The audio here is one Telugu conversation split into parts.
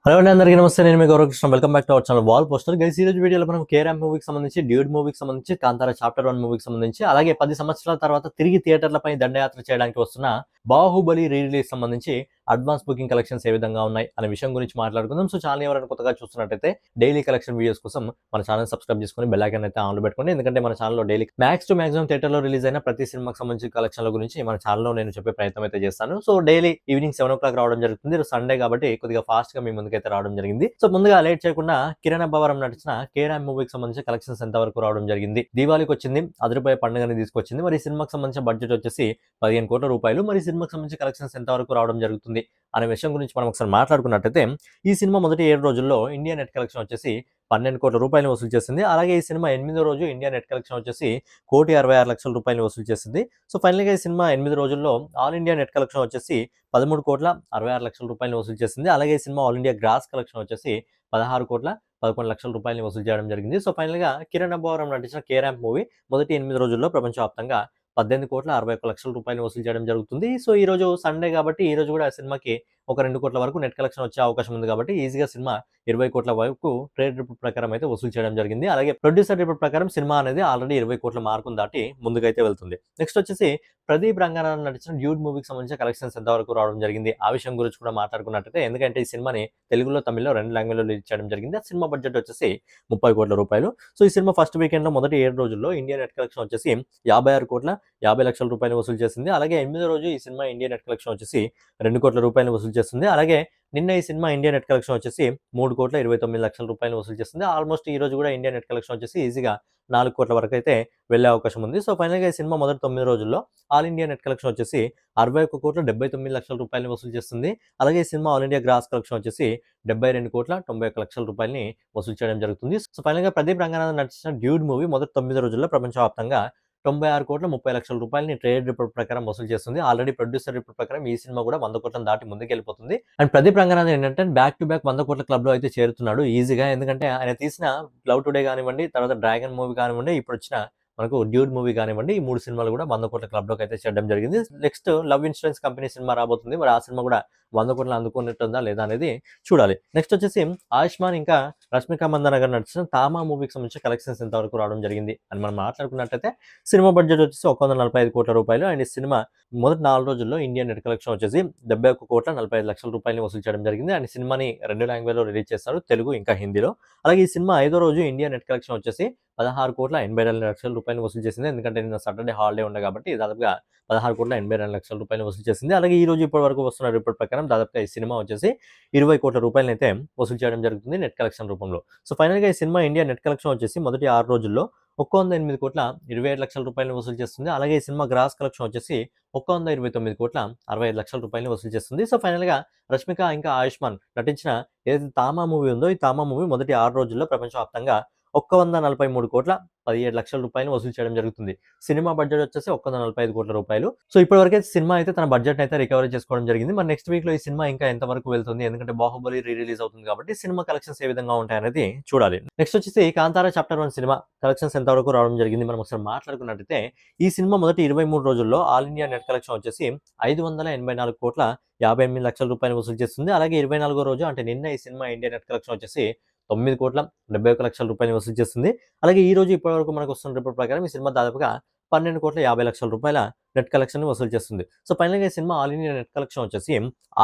హలో అండి, అందరికీ నమస్తే. నేను మీ Gauravakrishna. Welcome back to our channel wall poster. Guys, ఈ రోజు వీడియోలో మనం కేరామ్ మూవీకి సంబంధించి, డ్యూడ్ మూవీకి సంబంధించి, కాంతారా చాప్టర్ 1 మూవీకి సంబంధించి, అలాగే 10 సంవత్సరాల తర్వాత తిరిగి థియేటర్లపై దండయాత్ర చేయడానికి వస్తున్న బాహుబలి రీ రిలీజ్ సంబంధించి అడ్వాన్స్ బుకింగ్ కలెక్షన్స్ ఏ విధంగా ఉన్నాయి అనే విషయం గురించి మాట్లాడుకుందాం. సో ఛానల్ ఎవరైనా కొత్తగా చూస్తున్నట్టయితే డైలీ కలెక్షన్ వీడియోస్ కోసం మన ఛానల్ సబ్స్క్రైబ్ చేసుకుని బెల్ ఐకాన్ అయితే ఆన్లో పెట్టుకోండి. ఎందుకంటే మన ఛానల్లో డైలీ మ్యాక్స్ టు మ్యాక్సిమం థియేటర్లో రిలీజ్ అయిన ప్రతి సినిమాకి సంబంధించిన కలెక్షన్ల గురించి మన ఛానల్లో నేను చెప్పే ప్రయత్నం అయితే చేస్తాను. సో డైలీ ఈవినింగ్ 7 o'clock రావడం జరుగుతుంది. సండే కాబట్టి కొద్దిగా ఫాస్ట్ గా మీ ముందుకైతే రావడం జరిగింది. సో ముందుగా లేట్ చేయకుండా కిరణ్ అబ్బవరం నటించిన కేరామ్ మూవీకి సంబంధించిన కలెక్షన్స్ ఎంత వరకు రావడం జరిగింది. దీవాళికి వచ్చింది, అదిరిపోయే పండుగని తీసుకొచ్చింది. మరి సినిమాకి సంబంధించిన బడ్జెట్ వచ్చేసి 15 కోట్ల రూపాయలు. మరి సినిమాకి సంబంధించిన కలెక్షన్స్ ఎంత వరకు రావడం జరుగుతుంది అనే విషయం గురించి మనం ఒకసారి మాట్లాడుకున్నట్టయితే, ఈ సినిమా మొదటి 7 రోజుల్లో ఇండియా నెట్ కలెక్షన్ వచ్చేసి 12 కోట్ల రూపాయలు వసూలు చేసింది. అలాగే ఈ సినిమా 8వ రోజు ఇండియా నెట్ కలెక్షన్ వచ్చేసి 1,66,00,000 రూపాయలు వసూలు చేసింది. సో ఫైనల్ గా ఈ సినిమా 8 రోజుల్లో ఆల్ ఇండియా నెట్ కలెక్షన్ వచ్చేసి 13,66,00,000 రూపాయలు వసూలు చేసింది. అలాగే ఈ cinema all India gross collection వచ్చేసి 16,11,00,000 రూపాయలు వసూలు చేయడం జరిగింది. సో ఫైనల్ గా కిరణ్ అబ్బవరం నటించిన కేరామ్ మూవీ మొదటి 8 రోజుల్లో ప్రపంచవ్యాప్తంగా 18,61,00,000 రూపాయలు వసూలు చేయడం జరుగుతుంది. సో ఈ రోజు సండే కాబట్టి ఈ రోజు కూడా సినిమాకి ఒక 2 కోట్ల వరకు నెట్ కలెక్షన్ వచ్చే అవకాశం ఉంది. కాబట్టి ఈజీగా సినిమా 20 కోట్ల వరకు ట్రేడ్ రిపోర్ట్ ప్రకారం అయితే వసూలు చేయడం జరిగింది. అలాగే ప్రొడ్యూసర్ రిపోర్ట్ ప్రకారం సినిమా అనేది ఆల్రెడీ 20 కోట్ల మార్కును దాటి ముందుకైతే వెళ్తుంది. నెక్స్ట్ వచ్చేసి ప్రదీప్ రంగనాథన్ నటించిన డ్యూడ్ మూవీకి సంబంధించిన కలెక్షన్స్ ఎంత వరకు రావడం జరిగింది ఆ విషయం గురించి కూడా మాట్లాడుకున్నట్టయితే, ఎందుకంటే ఈ సినిమాని తెలుగులో, తమిళ్లో 2 లాంగ్వేజ్లో రిలీజ్ చేయడం జరిగింది. ఆ సినిమా బడ్జెట్ వచ్చేసి 30 కోట్ల రూపాయలు. సో ఈ సినిమా ఫస్ట్ వీకెండ్ లో మొదటి 7 రోజుల్లో ఇండియా నెట్ కలెక్షన్ వచ్చేసి 56,50,00,000 రూపాయలు వసూలు చేసింది. అలాగే 8వ రోజు ఈ సినిమా ఇండియా నెట్ కలెక్షన్ వచ్చేసి 2 కోట్ల రూపాయలు వసూలు చేస్తుంది. అలాగే నిన్న ఈ సినిమా ఇండియా నెట్ కలెక్షన్ వచ్చేసి 3,29,00,000 రూపాయలు వసూలు చేస్తుంది. ఆల్మోస్ట్ ఈ రోజు కూడా ఇండియా నెట్ కలెక్షన్ వచ్చేసి ఈజీగా 4 కోట్ల వరకు అయితే వెళ్లే అవకాశం ఉంది. సో ఫైనల్ గా ఈ సినిమా మొదటి 9 రోజుల్లో ఆల్ ఇండియా నెట్ కలెక్షన్ వచ్చేసి 61,79,00,000 రూపాయలు వసూలు చేస్తుంది. అలాగే ఈ cinema all India gross collection వచ్చేసి 72,91,00,000 రూపాయలని వసూలు చేయడం జరుగుతుంది. సో ఫైనల్ గా ప్రదీప్ రంగనాథన్ నటించిన డ్యూడ్ మూవీ మొదటి 9 రోజుల్లో ప్రపంచవ్యాప్తంగా 96,30,00,000 రూపాయలని ట్రేడ్ రిపోర్ట్ ప్రకారం వసూలు చేస్తుంది. ఆల్రెడీ ప్రొడ్యూసర్ రిపోర్ట్ ప్రకారం ఈ సినిమా కూడా 100 కోట్లను దాటి ముందుకెళ్ళిపోతుంది. అండ్ ప్రదీప్ రంగనాథన్ ఏంటంటే బ్యాక్ టు బ్యాక్ 100 కోట్ల క్లబ్ లో అయితే చేరుతున్నాడు ఈజీగా. ఎందుకంటే ఆయన తీసిన లవ్ టుడే కానివ్వండి, తర్వాత డ్రాగన్ మూవీ కానివ్వండి, ఇప్పుడు వచ్చిన మనకు డ్యూడ్ మూవీ కానివ్వండి, ఈ 3 సినిమాలు కూడా 100 కోట్ల క్లబ్ లోకి అయితే చేరడం జరిగింది. Next love insurance company cinema రాబోతుంది. మరి ఆ సినిమా కూడా 100 కోట్లు అందుకున్నట్టుందా లేదా అనేది చూడాలి. నెక్స్ట్ వచ్చేసి ఆయుష్మాన్ ఇంకా రష్మిక మందన గారు నడిచిన తామా మూవీకి సంబంధించిన కలెక్షన్స్ ఎంత వరకు రావడం జరిగింది అని మనం మాట్లాడుకున్నట్టయితే, సినిమా బడ్జెట్ వచ్చేసి 145 కోట్ల రూపాయలు. అండ్ ఈ సినిమా మొదటి 4 రోజుల్లో ఇండియన్ నెట్ కలెక్షన్ వచ్చేసి 71,45,00,000 రూపాయలు వసూలు చేయడం జరిగింది. అండ్ సినిమాని 2 లాంగ్వేజ్ లో రిలీజ్ చేస్తారు, తెలుగు ఇంకా హిందీలో. అలాగే ఈ సినిమా 5వ రోజు ఇండియన్ నెట్ కలెక్షన్ వచ్చేసి 16,82,00,000 రూపాయలు వసూలు చేసింది. ఎందుకంటే నిన్న సాటర్డే హాలిడే ఉండే కాబట్టి దాదాపుగా 16,82,00,000 రూపాయలు వసూలు చేసింది. అలాగే ఈ రోజు ఇప్పటి వరకు వస్తున్న రిపోర్ట్ ప్రకారం దాదాపుగా ఈ సినిమా వచ్చేసి 20 కోట్ల రూపాయలు అయితే వసూలు చేయడం జరుగుతుంది నెట్ కలెక్షన్ రూపంలో. సో ఫైనల్ గా ఈ సినిమా ఇండియా నెట్ కలెక్షన్ వచ్చేసి మొదటి 6 రోజుల్లో 108,27,00,000 రూపాయలు వసూలు చేస్తుంది. అలాగే ఈ సినిమా గ్రాస్ కలెక్షన్ వచ్చేసి 129,65,00,000 రూపాయలు వసూలు చేస్తుంది. సో ఫైనల్ గా రష్మిక ఇంకా ఆయుష్మాన్ నటించిన ఏదైతే తామా మూవీ ఉందో, ఈ తామా మూవీ మొదటి 6 రోజుల్లో ప్రపంచవ్యాప్తంగా 143,17,00,000 రూపాయలు వసూలు చేయడం జరుగుతుంది. సినిమా బడ్జెట్ వచ్చేసి 145 కోట్ల రూపాయలు. సో ఇప్పటివరకు సినిమా అయితే తన బడ్జెట్ అయితే రికవరీ చేసుకోవడం జరిగింది. మరి నెక్స్ట్ వీక్ లో ఈ సినిమా ఇంకా ఎంత వరకు వెళ్తుంది, ఎందుకంటే బాహుబలి రీ రిలీజ్ అవుతుంది కాబట్టి సినిమా కలెక్షన్స్ ఏ విధంగా ఉంటాయి అనేది చూడాలి. నెక్స్ట్ వచ్చేసి కాంతారా చాప్టర్ 1 సినిమా కలెక్షన్స్ ఎంత వరకు రావడం జరిగింది మనం ఒకసారి మాట్లాడుకున్నట్టయితే, ఈ సినిమా మొదటి 23 రోజుల్లో ఆల్ ఇండియా నెట్ కలెక్షన్ వచ్చేసి 584,58,00,000 రూపాయలు వసూలు చేస్తుంది. అలాగే 24వ రోజు అంటే నిన్న ఈ సినిమా ఇండియా నెట్ కలెక్షన్ వచ్చేసి 9,71,00,000 రూపాయలు వసూలు చేస్తుంది. అలాగే ఈ రోజు ఇప్పటివరకు మనకు వస్తున్న రిపోర్ట్ ప్రకారం ఈ సినిమా దాదాపుగా 12,50,00,000 రూపాయల నెట్ కలెక్షన్ వసూలు చేస్తుంది. సో ఫైనల్ గా ఈ cinema all India net collection వచ్చేసి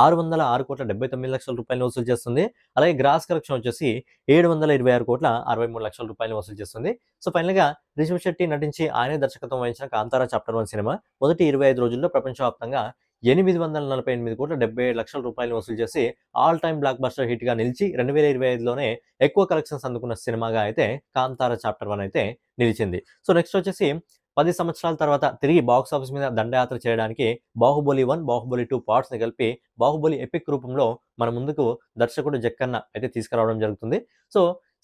606,79,00,000 రూపాయలు వసూలు చేస్తుంది. అలాగే గ్రాస్ కలెక్షన్ వచ్చేసి 726,63,00,000 రూపాయలు వసూలు చేస్తుంది. సో ఫైనల్ గా రిషబ్ శెట్టి నటించి ఆయనే దర్శకత్వం వహించిన కాంతారా చాప్టర్ 1 సినిమా మొదటి 25 రోజుల్లో ప్రపంచవ్యాప్తంగా 848,77,00,000 రూపాయలు వసూలు చేసి all time block buster hit గా నిలిచి 2025లోనే ఎక్కువ కలెక్షన్స్ అందుకున్న సినిమాగా అయితే కాంతారా చాప్టర్ 1 అయితే నిలిచింది. సో నెక్స్ట్ వచ్చేసి 10 సంవత్సరాల తర్వాత తిరిగి బాక్స్ ఆఫీస్ మీద దండయాత్ర చేయడానికి బాహుబలి 1, బాహుబలి 2 పార్ట్స్ ని కలిపి బాహుబలి ఎపిక్ రూపంలో మన ముందుకు దర్శకుడు జక్కన్న అయితే తీసుకురావడం జరుగుతుంది. సో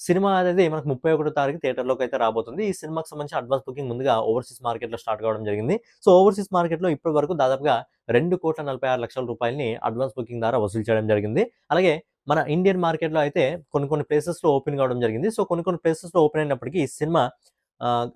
సినిమా అనేది మనకు 31వ తారీఖు థియేటర్లోకి అయితే రాబోతుంది. ఈ సినిమాకి సంబంధించి అడ్వాన్స్ బుకింగ్ ముందుగా ఓవర్సీస్ మార్కెట్ లో స్టార్ట్ కావడం జరిగింది. సో ఓవర్సీస్ మార్కెట్ లో ఇప్పటి వరకు దాదాపుగా 2,46,00,000 రూపాయలని అడ్వాన్స్ బుకింగ్ ద్వారా వసూలు చేయడం జరిగింది. అలాగే మన ఇండియన్ మార్కెట్ లో అయితే కొన్ని ప్లేసెస్ లో ఓపెన్ కావడం జరిగింది. సో కొన్ని ప్లేసెస్ లో ఓపెన్ అయినప్పటికీ ఈ సినిమా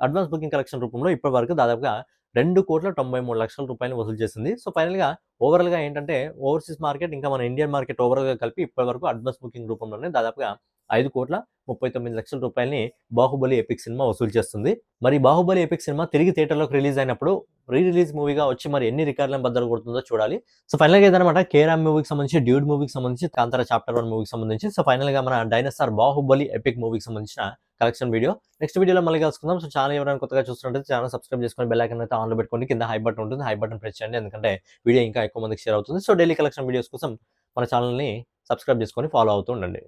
అడ్వాన్స్ బుకింగ్ కలెక్షన్ రూపంలో ఇప్పటి వరకు దాదాపుగా ₹2,93,00,000 వసూలు చేసింది. సో ఫైనల్‌గా ఓవరాల్‌గా ఏంటంటే ఓవర్‌సీస్ మార్కెట్ ఇంకా మన ఇండియన్ మార్కెట్ ఓవరాల్‌గా కలిపి ఇప్పటివరకు అడ్వాన్స్ బుకింగ్ రూపంలోనే దాదాపుగా ₹5,39,00,000 బాహుబలి ఎపిక్ సినిమా వసూలు చేస్తుంది. మరి బాహుబలి ఎపిక్ సినిమా తిరిగి థియేటర్‌లోకి రిలీజ్ అయినప్పుడు రీ రిలీజ్ మూవీగా వచ్చి మరి ఎన్ని రికార్డులను బద్దలు కొడుతుందో చూడాలి. సో ఫైనల్‌గా ఇదనమాట 'కేరామ్' మూవీకి సంబంధించి, 'డ్యూడ్' మూవీకి సంబంధించి, 'కాంతార చాప్టర్ 1' మూవీకి సంబంధించి. సో ఫైనల్‌గా మన 'డైనోసార్ బాహుబలి ఎపిక్' మూవీకి సంబంధించిన కలెక్షన్ వీడియో. నెక్స్ట్ వీడియోలో మళ్ళీ కలుసుకుందాం. సో ఛానల్ ఎవరైనా కొత్తగా చూస్తున్నట్లయితే ఛానల్ సబ్స్క్రైబ్ చేసుకొని బెల్ ఐకాన్ అయితే ఆన్‌లో పెట్టుకోండి. కింద హై బటన్ ఉంటుంది. హై బటన్ ప్రెస్ చేయండి. ఎందుకంటే వీడియో ఇంకా ఎక్కువ మందికి షేర్ అవుతుంది. సో డైలీ కలెక్షన్ వీడియోస్ కోసం మన ఛానల్‌ని సబ్స్క్రైబ్ చేసుకొని ఫాలో అవుతూ ఉండండి.